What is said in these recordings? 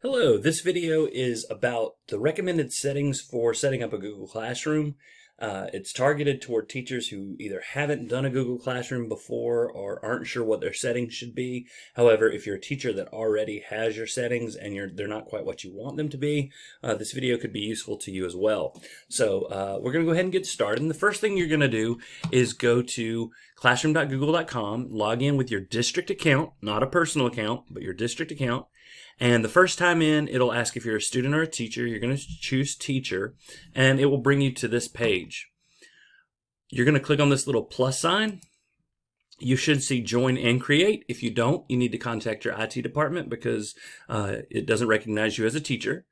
Hello, this video is about the recommended settings for setting up a Google Classroom. It's targeted toward teachers who either haven't done a Google Classroom before or aren't sure what their settings should be. However, if you're a teacher that already has your settings and they're not quite what you want them to be, this video could be useful to you as well. So we're going to go ahead and get started. And the first thing you're going to do is go to classroom.google.com, log in with your district account, not a personal account, but your district account. And the first time in, it'll ask if you're a student or a teacher. You're going to choose teacher, and it will bring you to this page. You're going to click on this little plus sign. You should see join and create. If you don't, you need to contact your IT department because it doesn't recognize you as a teacher.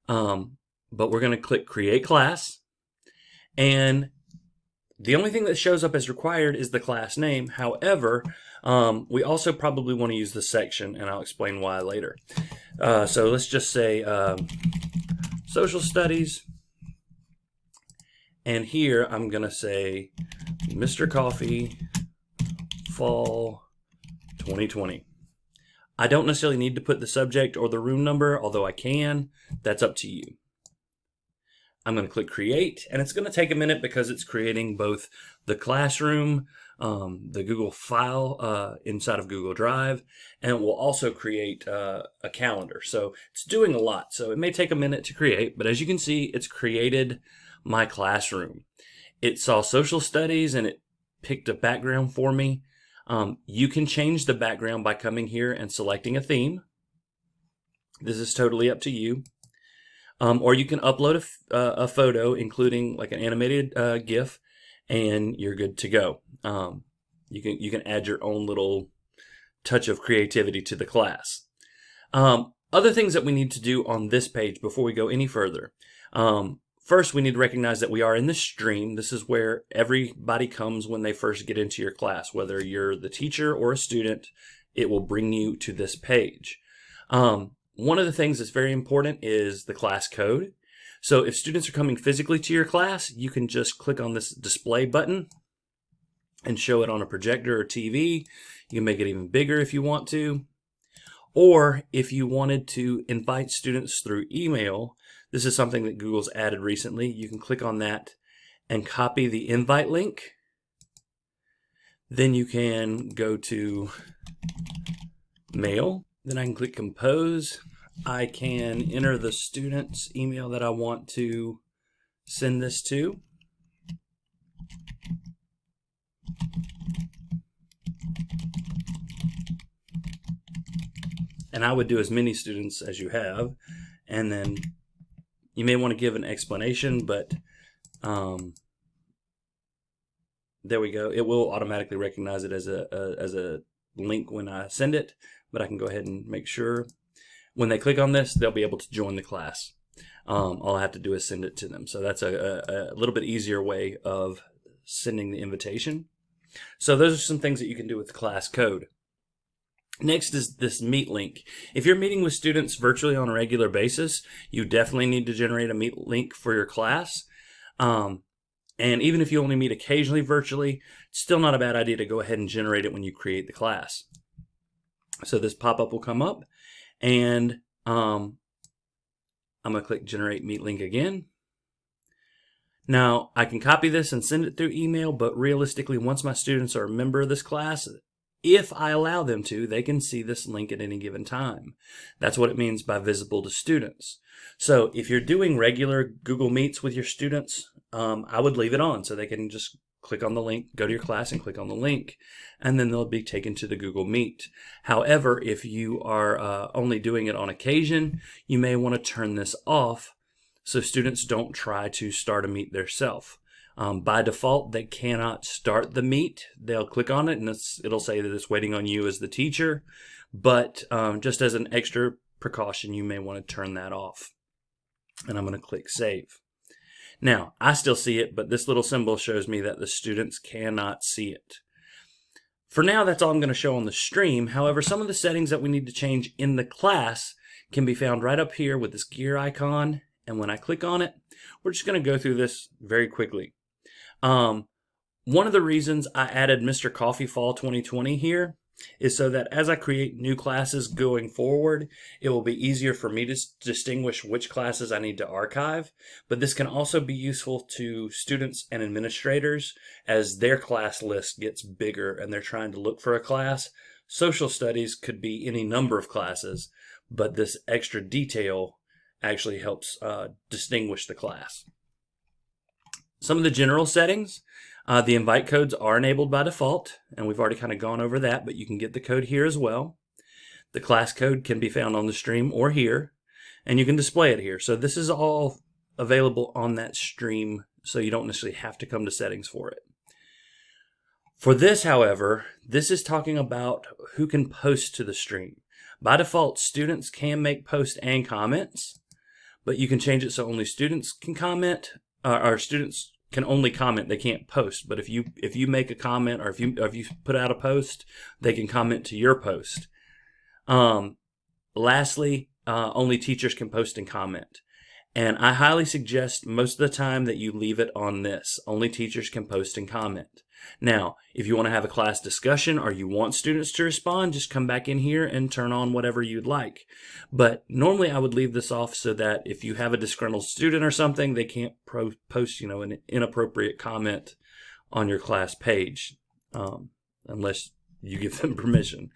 But we're going to click create class. And the only thing that shows up as required is the class name. However, we also probably want to use the section, and I'll explain why later. So let's just say social studies. And here I'm going to say Mr. Coffee Fall 2020. I don't necessarily need to put the subject or the room number, although I can. That's up to you. I'm going to click create, and it's going to take a minute because it's creating both the classroom, the Google file inside of Google Drive, and it will also create a calendar. So it's doing a lot. So it may take a minute to create, but as you can see, it's created my classroom. It saw social studies and it picked a background for me. You can change the background by coming here and selecting a theme. This is totally up to you. Or you can upload a photo, including like an animated GIF, and you're good to go. You can add your own little touch of creativity to the class. Other things that we need to do on this page before we go any further. First, we need to recognize that we are in the stream. This is where everybody comes when they first get into your class. Whether you're the teacher or a student, it will bring you to this page. One of the things that's very important is the class code. So if students are coming physically to your class, you can just click on this display button and show it on a projector or TV. You can make it even bigger if you want to. Or if you wanted to invite students through email, this is something that Google's added recently. You can click on that and copy the invite link. Then you can go to mail. Then I can click compose. I can enter the student's email that I want to send this to. And I would do as many students as you have. And then you may want to give an explanation, but there we go. It will automatically recognize it as a link when I send it, but I can go ahead and make sure when they click on this, they'll be able to join the class. All I have to do is send it to them. So that's a little bit easier way of sending the invitation. So those are some things that you can do with the class code. Next is this Meet link. If you're meeting with students virtually on a regular basis, you definitely need to generate a Meet link for your class. And even if you only meet occasionally virtually, it's still not a bad idea to go ahead and generate it when you create the class. So this pop-up will come up, and I'm going to click Generate Meet Link again. Now, I can copy this and send it through email, but realistically, once my students are a member of this class, if I allow them to, they can see this link at any given time. That's what it means by visible to students. So if you're doing regular Google Meets with your students, I would leave it on so they can just click on the link, go to your class and click on the link, and then they'll be taken to the Google Meet. However, if you are only doing it on occasion, you may want to turn this off so students don't try to start a Meet themselves. By default, they cannot start the Meet. They'll click on it and it'll say that it's waiting on you as the teacher, but just as an extra precaution, you may want to turn that off. And I'm going to click Save. Now, I still see it, but this little symbol shows me that the students cannot see it. For now, that's all I'm going to show on the stream. However, some of the settings that we need to change in the class can be found right up here with this gear icon. And when I click on it, we're just going to go through this very quickly. One of the reasons I added Mr. Coffee Fall 2020 here is so that as I create new classes going forward, it will be easier for me to distinguish which classes I need to archive. But this can also be useful to students and administrators as their class list gets bigger and they're trying to look for a class. Social studies could be any number of classes, but this extra detail actually helps distinguish the class. Some of the general settings. The invite codes are enabled by default, and we've already kind of gone over that, but you can get the code here as well. The class code can be found on the stream or here, and you can display it here. So this is all available on that stream, so you don't necessarily have to come to settings for it. For this, however, this is talking about who can post to the stream. By default, students can make posts and comments, but you can change it so only students can comment, or students can only comment, they can't post. But if you make a comment, or if you put out a post, they can comment to your post. Lastly, only teachers can post and comment. And I highly suggest most of the time that you leave it on this. Only teachers can post and comment. Now, if you want to have a class discussion or you want students to respond, just come back in here and turn on whatever you'd like. But normally I would leave this off so that if you have a disgruntled student or something, they can't post, an inappropriate comment on your class page, unless you give them permission.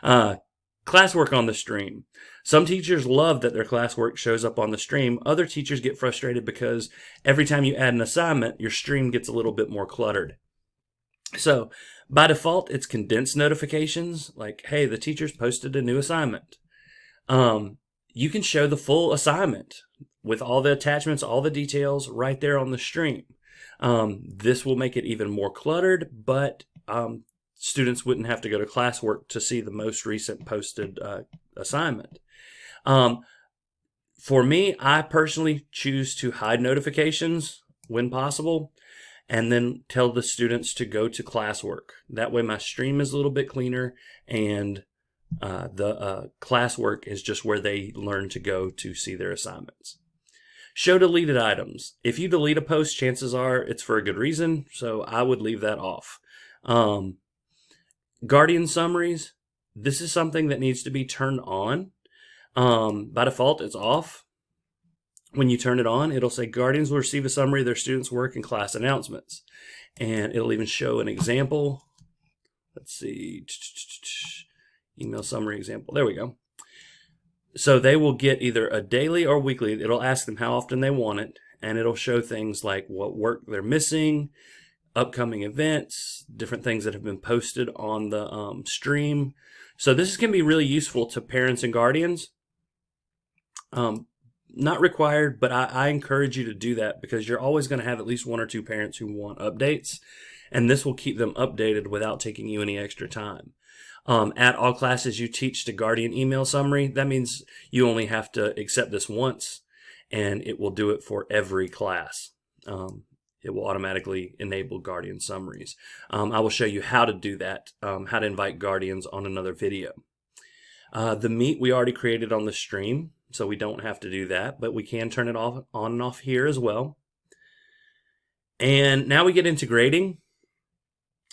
Classwork on the stream. Some teachers love that their classwork shows up on the stream. Other teachers get frustrated because every time you add an assignment, your stream gets a little bit more cluttered. So by default, it's condensed notifications like, hey, the teacher's posted a new assignment. You can show the full assignment with all the attachments, all the details right there on the stream. This will make it even more cluttered, but students wouldn't have to go to classwork to see the most recent posted assignment. For me, I personally choose to hide notifications when possible, and then tell the students to go to classwork. That way my stream is a little bit cleaner, and the classwork is just where they learn to go to see their assignments. Show deleted items. If you delete a post, chances are it's for a good reason, so I would leave that off. Guardian summaries. This is something that needs to be turned on. By default, it's off. When you turn it on, it'll say guardians will receive a summary of their students' work and class announcements. And it'll even show an example. Let's see. Email summary example. There we go. So they will get either a daily or weekly. It'll ask them how often they want it. And it'll show things like what work they're missing, upcoming events, different things that have been posted on the stream. So this can be really useful to parents and guardians. Not required, but I encourage you to do that because you're always going to have at least one or two parents who want updates, and this will keep them updated without taking you any extra time. At all classes you teach to guardian email summary, that means you only have to accept this once, and it will do it for every class. It will automatically enable guardian summaries. I will show you how to do that, how to invite guardians on another video. The Meet we already created on the stream, so we don't have to do that, but we can turn it off, on and off here as well. And now we get into grading.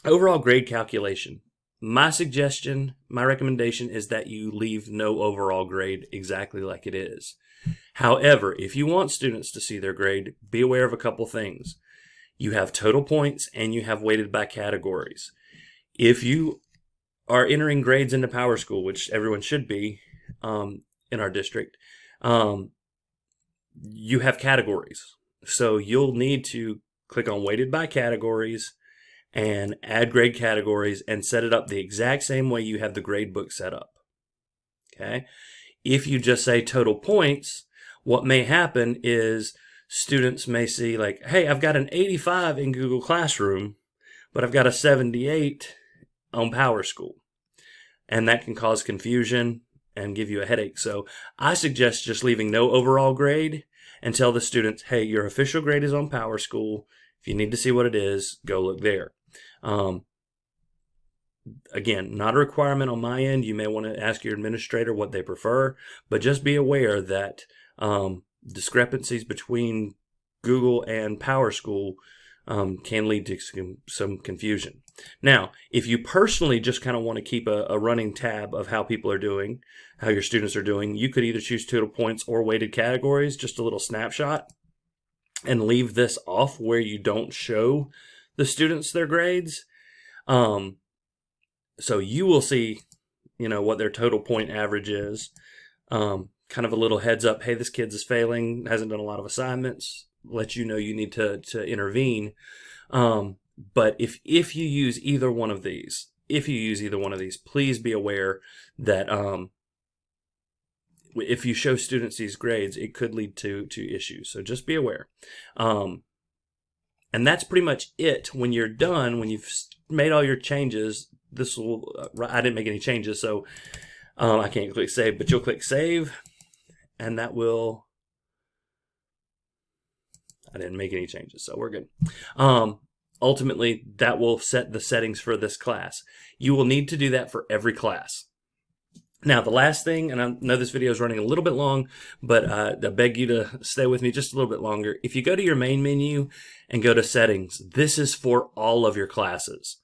Overall grade calculation. My suggestion, my recommendation is that you leave no overall grade exactly like it is. However, if you want students to see their grade, be aware of a couple things. You have total points and you have weighted by categories. If you are entering grades into PowerSchool, which everyone should be in our district, you have categories. So you'll need to click on weighted by categories and add grade categories and set it up the exact same way you have the grade book set up. Okay. If you just say total points, what may happen is students may see like, hey, I've got an 85 in Google Classroom, but I've got a 78 on PowerSchool. And that can cause confusion and give you a headache. So I suggest just leaving no overall grade and tell the students, hey, your official grade is on PowerSchool. If you need to see what it is, go look there. Again, not a requirement on my end. You may want to ask your administrator what they prefer, but just be aware that discrepancies between Google and PowerSchool can lead to some confusion. Now, if you personally just kind of want to keep a running tab of how people are doing, how your students are doing, you could either choose total points or weighted categories, just a little snapshot, and leave this off where you don't show the students their grades. So you will see, what their total point average is. Kind of a little heads up, hey, this kid is failing, hasn't done a lot of assignments, let you know you need to intervene. But if you use either one of these, please be aware that if you show students these grades, it could lead to issues. So just be aware. And that's pretty much it. When you're done, when you've made all your changes, I didn't make any changes, so I can't click save, but you'll click save, and that will, I didn't make any changes, so we're good. Ultimately, that will set the settings for this class. You will need to do that for every class. Now, the last thing, and I know this video is running a little bit long, but I beg you to stay with me just a little bit longer. If you go to your main menu and go to settings, this is for all of your classes,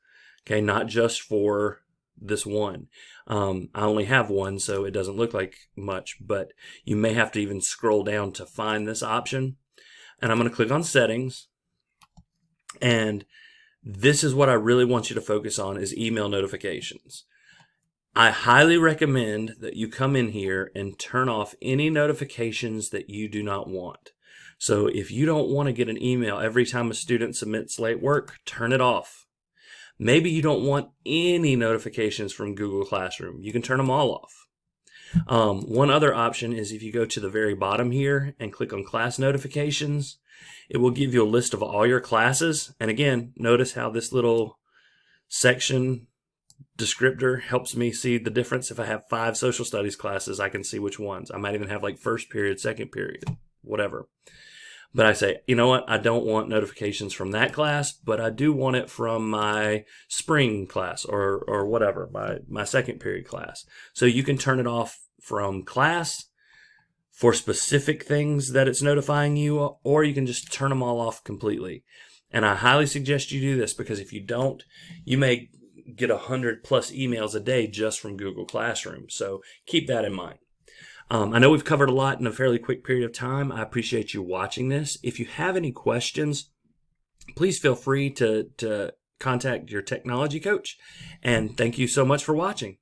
okay? Not just for this one. I only have one, so it doesn't look like much, but you may have to even scroll down to find this option. And I'm going to click on settings. And this is what I really want you to focus on, is email notifications. I highly recommend that you come in here and turn off any notifications that you do not want. So if you don't want to get an email every time a student submits late work, turn it off. Maybe you don't want any notifications from Google Classroom. You can turn them all off. One other option is if you go to the very bottom here and click on class notifications, it will give you a list of all your classes. And again, notice how this little section descriptor helps me see the difference. If I have 5 social studies classes, I can see which ones. I might even have like first period, second period, whatever. But I say, you know what? I don't want notifications from that class, but I do want it from my spring class or whatever, my second period class. So you can turn it off from class for specific things that it's notifying you, or you can just turn them all off completely. And I highly suggest you do this, because if you don't, you may get 100+ emails a day just from Google Classroom. So keep that in mind. I know we've covered a lot in a fairly quick period of time. I appreciate you watching this. If you have any questions, please feel free to contact your technology coach. And thank you so much for watching.